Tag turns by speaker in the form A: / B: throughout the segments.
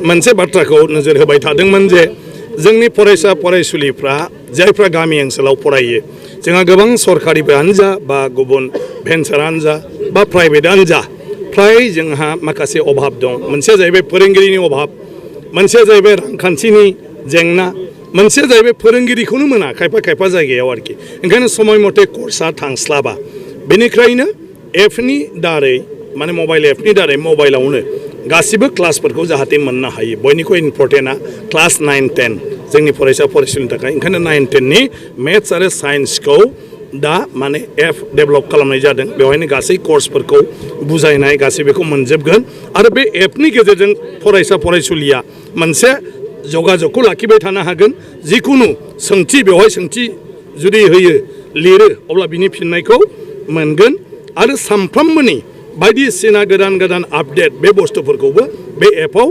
A: मोनसे बाथ्राखौ नोजोर होबाय थादोंमोन जे जोंनि फरायसा फरायसुलिफ्रा जायफ्रा गामि ओनसोलाव फरायो जोंहा गोबां सरकारिबोआनो जा बा गुबुन भेन्सारानो जा बा प्राइभेटआनो जा फ्राय जोंहा माखासे अभाब दं मोनसेया जाहैबाय फोरोंगिरिनि अभाब मोनसेया जाहैबाय रांखान्थिनि जेंना मोनसेया जाहैबाय फोरोंगिरिखौनो मोना खायफा खायफा जायगायाव आरोखि ओंखायनो समय मथे कर्सआ थांस्लाबा बेनिखायनो एपनि दारै माने मबाइल एपनि दारै मबाइलावनो गासिबो क्लासफोरखौ जाहाथे मोननो हायो बयनिख्रुइ इम्पर्टेन्टआ क्लास 9-10 जोंनि फरायसा फरायसुलिनि थाखाय ओंखायनो 9-10 नि मेथ्स आरो साइन्सखौ दा माने एप डेभेलप खालामनाय जादों बेवहायनो गासै कर्सफोरखौ बुजायनाय गासै बेखौ मोनजोबगोन आरो बे एपनि गेजेरजों फरायसा फरायसुलिया मोनसे जगाजगखौ लाखिबाय थानो हागोन जिकुनु सोंथि बेवहाय सोंथि जुदि होयो लिरो अब्ला बिनि फिननायखौ मोनगोन आरो सानफ्रोमबोनि बायदिसिना गोदान गोदान आपडेट बे बुस्थुफोरखौबो बे एपआव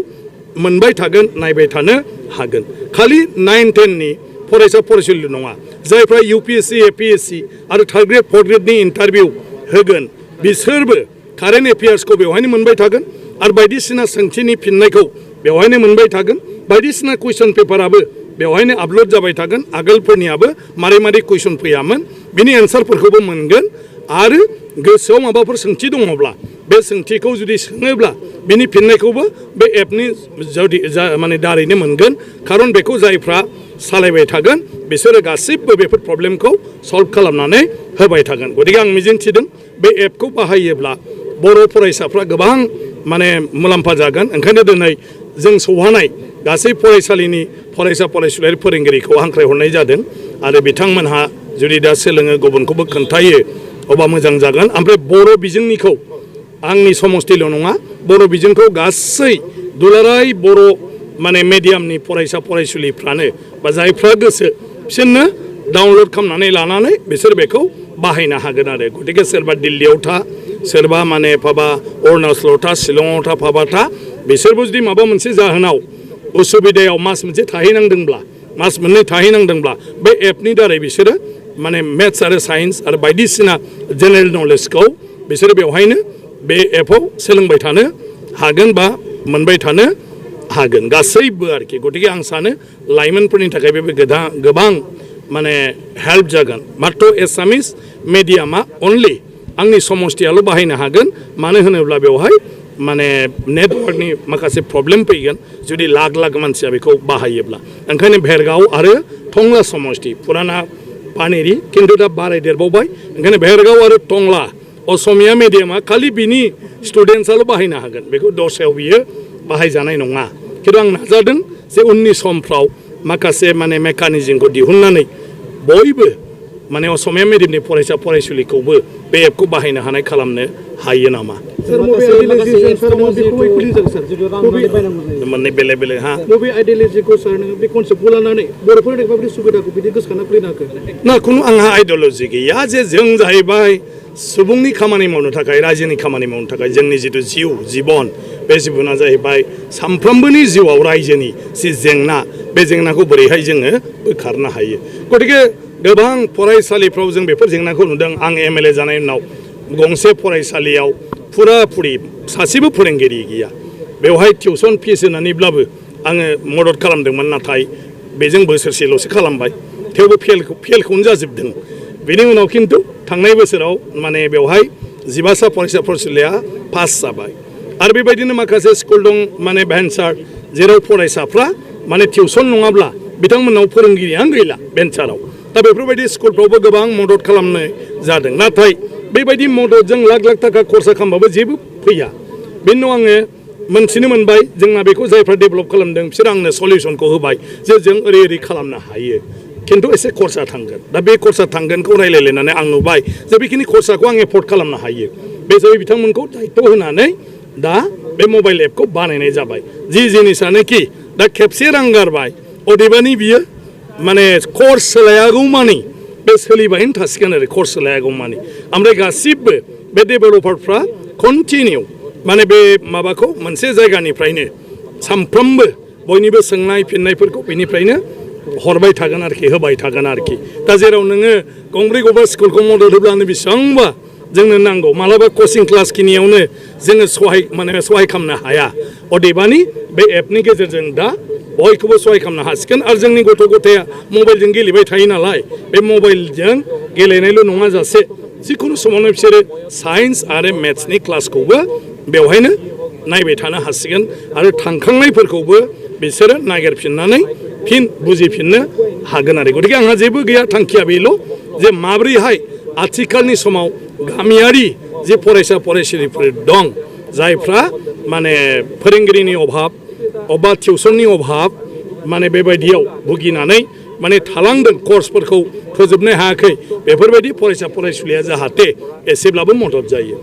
A: मोनबाय थागोन नायबाय थानो हागोन खालि 9-10 नि फरायसा फरायसुलि नङा जायफ्रा UPSC APSC आरो थार्ड ग्रेड फर्थ ग्रेडनि इन्टारभिउ होगोन बिसोरबो कारेन्ट एफेयार्सखौ बेवहायनो मोनबाय थागोन आरो बायदिसिना सोंथिनि फिननायखौ बेवहायनो मोनबाय थागोन बायदिसिना कुइसन पेपाराबो बेवहायनो आपल'ड जाबाय थागोन आगोलफोरनियाबो मारै मारै कुइसन फैयामोन बिनि एन्सारफोरखौबो मोनगोन आरो गोसोआव माबाफोर सोंथि दङब्ला बे सोंथिखौ जुदि सोङोब्ला बिनि फिननायखौबो बे एपनि माने दारैनो मोनगोन खारन बेखौ जायफ्रा सालायबाय थागोन बिसोरो गासिबो बेफोर प्रब्लेमखौ सल्भ खालामनानै होबाय थागोन गतिके आं मिजिंथिदों बे एपखौ बाहायोब्ला बर' फरायसाफ्रा गोबां माने मुलाम्फा जागोन ओंखायनो दिनै जों सौहानाय गासै फरायसालिनि फरायसा फरायसुलियारि फोरोंगिरिखौ हांख्रायहरनाय जादों आरो बिथांमोनहा जुदि दा सोलोङो गुबुनखौबो खोन्थायो अब्ला मोजां जागोन ओमफ्राय बर' बिजोंनिखौ आंनि समस्थिल' नङा बर' बिजोंखौ गासै दुलाराय बर' माने मिडियामनि फरायसा फरायसुलिफ्रानो बा जायफ्रा गोसो बिसोरनो डाउनलड खालामनानै लानानै बिसोर बेखौ बाहायनो हागोन आरो गतिके सोरबा दिल्लीयाव था सोरबा माने फाबा अरुणाचलाव था शिलंआव था फाबा था बिसोरबो जुदि माबा मोनसे जाहोनाव उसुबिदायाव मास मोनसे थाहैनांदोंब्ला मास मोननै थाहैनांदोंब्ला बे एपनि दारै बिसोरो माने मेथ्स आरो साइन्स आरो बायदिसिना जेनेरेल नलेजखौ बिसोरो बेवहायनो बे एपआव सोलोंबाय थानो हागोन बा मोनबाय थानो हागोन गासैबो आरोखि गतिके आं सानो लाइमोनफोरनि थाखाय बे गोबां माने हेल्प जागोन मात्र एसामिस मिडियामा अनलि आंनि समस्थियाल' बाहायनो हागोन मानो होनोब्ला बेवहाय माने नेटवर्कनि माखासे प्रब्लेम फैगोन जुदि लाख लाख मानसिया बेखौ बाहायोब्ला ओंखायनो भेरगाव आरो टंला समस्ति पुराना पानेरि किन्तु दा बारायदेरबावबाय ओंखायनो भेरगाव आरो टंला असमिया मिडियामा खालि बिनि स्टुडेन्टसाल' बाहायनो हागोन बेखौ दस्रायाव बियो बाहायजानाय नङा खिन्थु आं नाजादों जे उननि समफ्राव माखासे माने मेकानिजमखौ दिहुननानै बयबो माने असमिया मिडियामनि फरायसा फरायसुलिखौबो बे एपखौ बाहायनो हानाय खालामनो हायो नामा मोननै बेले बेले हा ना खुनु आंहा आइडिय'लजि गैया जे जों जाहैबाय सुबुंनि खामानि मावनो थाखाय रायजोनि खामानि मावनो थाखाय जोंनि जिथु जिउ जीबन बे जिबना जाहैबाय सानफ्रोमबोनि जिउआव रायजोनि जि जेंना बे जेंनाखौ बोरैहाय जोङो बोखारनो हायो गतिके गोबां फरायसालिफ्राव जों बेफोर जेंनाखौ नुदों आं MLA जानायनि उनाव गंसे फरायसालियाव फुराफुरि सासेबो फोरोंगिरि गैया बेवहाय टिउसन फिस होनानैब्लाबो आङो मदद खालामदोंमोन नाथाय बेजों बोसोरसेल'सो खालामबाय थेवबो फेलखौनो जाजोबदों बेनि उनाव खिन्थु थांनाय बोसोराव माने बेवहाय 15सा फरायसा फरायसुलिया पास जाबाय आरो बेबायदिनो माखासे स्कुल दं माने भेन्सार जेराव फरायसाफ्रा माने टिउसन नङाब्ला बिथांमोननाव फोरोंगिरियानो गैला भेन्साराव दा बेफोरबायदि स्कुलफ्रावबो गोबां मदद खालामनाय जादों नाथाय बेबायदि मददजों लाख लाख थाखा खरसा खालामबाबो जेबो फैया बेनि उनाव आङो मोनथिनो मोनबाय जोंना बेखौ जायफ्रा डेभेलप खालामदों बिसोर आंनो सलिउसनखौ होबाय जे जों ओरै खालामनो हायो खिन्थु एसे खरसा थांगोन दा बे खरसा थांगोनखौ रायलायलायनानै आं नुबाय जे बेखिनि खरसाखौ आं एफर्ड खालामनो हायो बे हिसाबै बिथांमोनखौ दायित्व होनानै दा बे मबाइल एपखौ बानायनाय जाबाय जि जिनिसानोखि दा खेबसे रां गारबाय अदेबानि बियो माने कर्स सोलायागौ मानि बे सोलिबायनो थासिगोन आरो कर्स सोलायागौ मानि ओमफ्राय गासिबो बे डेभेलपारफ्रा कन्टिनिउ माने बे माबाखौ मोनसे जायगानिफ्रायनो सानफ्रोमबो बयनिबो सोंनाय फिननायफोरखौ बेनिफ्रायनो हरबाय थागोन आरोखि होबाय थागोन आरोखि दा जेराव नोङो गंब्रै गंबा स्कुलखौ मदद होब्लानो बेसेबांबा जोंनो नांगौ मालाबा कोचिं क्लास खिनियावनो जोङो सहाय खालामनो हाया अदेबानि बे एपनि गेजेरजों दा बयखौबो सहाय खालामनो हासिगोन आरो जोंनि गथ' गथाया मबाइलजों गेलेबाय थायो नालाय बे मबाइलजों गेलेनायल' नङा जासे जिखुनु समावनो बिसोरो साइन्स आरो मेथ्सनि क्लासखौबो बेवहायनो नायबाय थानो हासिगोन आरो थांखांनायफोरखौबो बिसोरो नागिरफिननानै फिन बुजिफिननो हागोन आरो गतिके आंहा जेबो गैया थांखिया बेल' जे माब्रैहाय आथिखालनि समाव गामियारि जे फरायसा फरायसुलिफोर दं जायफ्रा माने फोरोंगिरिनि अभाब अबा टिउसननि अभाब माने बेबायदियाव भुगिनानै माने थालांदों कर्सफोरखौ फोजोबनो हायाखै बेफोरबायदि फरायसा फरायसुलिया जाहाथे एसेब्लाबो मदद जायो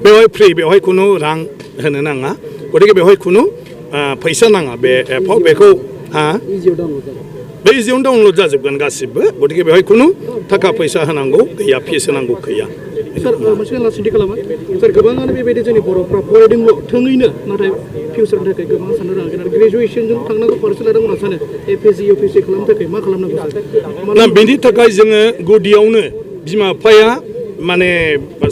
A: बेवहाय फ्रि बेवहाय खुनु रां होनो नाङा गतिके बेवहाय खुनु फैसा नाङा बे एपआव बेखौ बे इजियावनो डाउनलड जाजोबगोन गासिबो गतिके बेवहाय खुनु थाखा फैसा होनांगौ गैया फिस होनांगौ गैया
B: सर मोनसे लास्ट सोंथि खालामो सर गोबाङानो बेबायदि जोंनि बर'फ्रा फरायदोंल' थोङैनो नाथाय फिउचारनि थाखाय गोबां साननो रोङाखै आरो ग्रेजुवेसनजों थांनांगौ फरायसालियाव होनना सानो एपिएससि इउपिएससि खालामनो थाखाय मा खालामनांगौ सार ना
A: बेनि थाखाय जोङो गुदियावनो बिमा बिफाया माने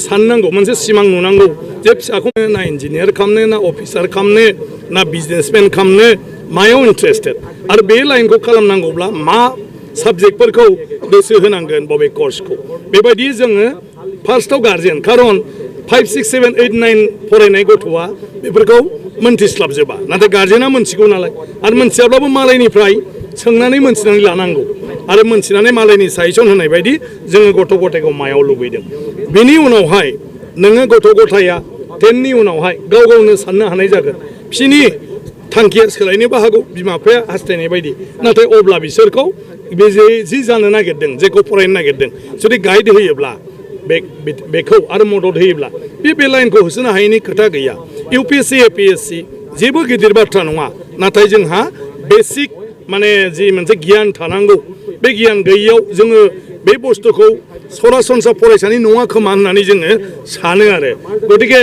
A: साननांगौ मोनसे सिमां नुनांगौ जे फिसाखौ ना इन्जिनियार खालामनो ना अफिसार खालामनो ना बिजनेसमेन खालामनो मायाव इन्ट्रेस्टेड आरो बे लाइनखौ खालामनांगौब्ला मा साबजेक्टफोरखौ गोसो होनांगोन बबे कर्सखौ बेबायदि जोङो फार्स्टआव गार्जेन खारन 5, 6, 7, 8, 9 फरायनाय गथ'आ बेफोरखौ मोनथिस्लाबजोबा नाथाय गार्जेना मोनथिगौ नालाय आरो मोनथियाब्लाबो मालायनिफ्राय सोंनानै मोनथिनानै लानांगौ आरो मोनथिनानै मालायनि साजेसन होनाय बायदि जोङो गथ' गथायखौ मायाव लुबैदों बेनि उनावहाय नोङो गथ' गथाया 10नि उनावहाय गाव गावनो साननो हानाय जागोन बिसिनि थांखिया सोलायनोबो हागौ बिमा बिफाया हास्थायनाय बायदि नाथाय अब्ला बिसोरखौ बे जि जानो नागिरदों जेखौ फरायनो नागिरदों जुदि गाइड होयोब्ला बेखौ आरो मदद होयोब्ला बे लाइनखौ होसोनो हायैनि खोथा गैया इउपिएससि एपिएससि जेबो गिदिर बाथ्रा नङा नाथाय जोंहा बेसिक माने जि मोनसे गियान थानांगौ बे गियान गैयैयाव जोङो बे बुस्थुखौ सरासनस्रा फरायसानि नङा खोमा होननानै जोङो सानो आरो गतिके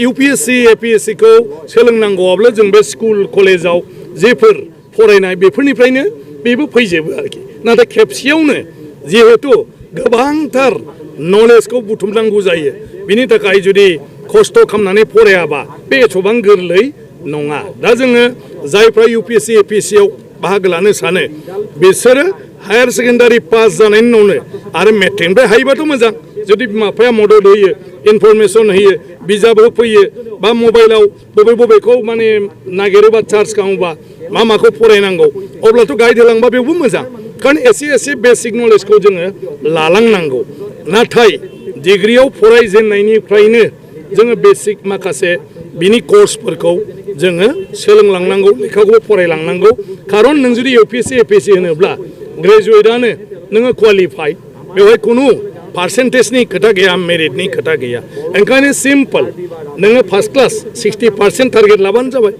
A: इउपिएससि एपिएससिखौ सोलोंनांगौब्ला जों बे स्कुल कलेजाव जेफोर फरायनाय बेफोरनिफ्रायनो बेबो फैजोबो आरोखि नाथाय खेबसेयावनो जिहेतु गोबांथार नलेजखौ बुथुमनांगौ जायो बिनि थाखाय जुदि खस्थ' खालामनानै फरायाबा बे एथबां गोरलै नङा दा जोङो जायफ्रा इउपिएससि एपिएससियाव बाहागो लानो सानो बिसोरो हायार सेकेन्डारि पास जानायनि उनावनो आरो मेट्रिकनिफ्राय हायोबाथ' मोजां जुदि बिमा बिफाया मदद होयो इनफरमेसन होयो बिजाब होफैयो बा मबाइलाव बबेखौ माने नागिरोबा चार्ज खालामोबा मा माखौ फरायनांगौ अब्लाथ' गाइड होलांबा बेवबो मोजां खारन एसे बेसिक नलेजखौ जोङो लालांनांगौ नाथाय डिग्रियाव फरायजेननायनिफ्रायनो जोङो बेसिक माखासे बिनि कर्सफोरखौ जोङो सोलोंलांनांगौ लेखाखौबो फरायलांनांगौ खारन नों जुदि इउपिएससि एपिएससि होनोब्ला ग्रेजुवेटआनो नोङो क्वालिफाइड बेवहाय खुनु पार्सेन्टेजनि खोथा गैया मेरिटनि खोथा गैया ओंखायनो सिम्पल नोङो फार्स्ट क्लास 60% टारगेट लाबानो जाबाय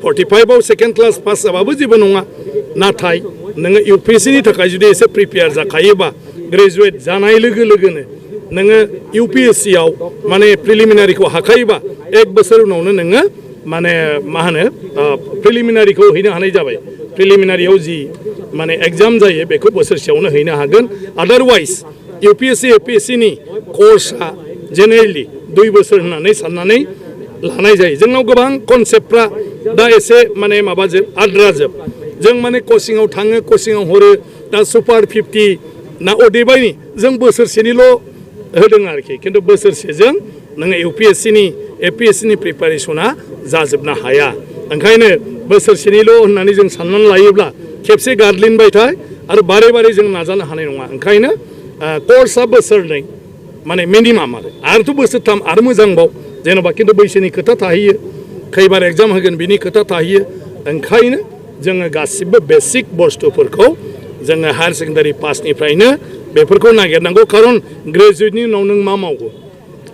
A: 45आव सेकेन्ड क्लास पास जाबाबो जेबो नङा नाथाय नोङो इउपिएससिनि थाखाय जुदि एसे प्रिपेयार जाखायोबा ग्रेजुवेट जानाय लोगो लोगोनो नोङो इउपिएससियाव माने प्रिलिमिनारिखौ हाखायोबा 1 बोसोर उनावनो नोङो माने मा होनो प्रिलिमिनारिखौ हैनो हानाय जाबाय प्रिलिमिनारियाव जि माने एग्जाम जायो बेखौ बोसोरसेयावनो हैनो हागोन आदारवाइज इउपिएससि एपिएससिनि कर्सआ जेनेरेलि 2 बोसोर होननानै साननानै लानाय जायो जोंनाव गोबां कनसेप्टफ्रा दा एसे माने माबाजोब आद्राजोब जों माने कचिंआव थाङो कचिंआव हरो दा सुपार 50 ना अदेबानि जों बोसोरसेनिल' होदों आरोखि खिन्थु बोसोरसेजों नोङो इउपिएससिनि एपिएससिनि प्रिपारेसना जाजोबनो हाया ओंखायनो बोसोरसेनिल' होननानै जों साननानै लायोब्ला खेबसे गारलिनबाय थाय आरो बारे बारे जों नाजानो हानाय नङा ओंखायनो कर्सआ बोसोरनै माने मिनिमाम आरोथ' बोसोरथाम आरो मोजांबाव जेन'बा खिन्थु बैसोनि खोथा थाहैयो खैबार एग्जाम होगोन बिनि खोथा थाहैयो ओंखायनो जोङो गासिबो बेसिक बुस्थुफोरखौ जोङो हायार सेकेन्डारि पासनिफ्रायनो बेफोरखौ नागिरनांगौ खारन ग्रेजुवेटनि उनाव नों मा मावगौ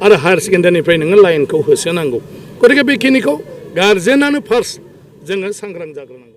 A: आरो हायार सेकेन्डारिनिफ्राय नोङो लाइनखौ होसोनांगौ गतिके बेखिनिखौ गार्जेनानो फार्स्ट जोङो सांग्रां जाग्रोनांगौ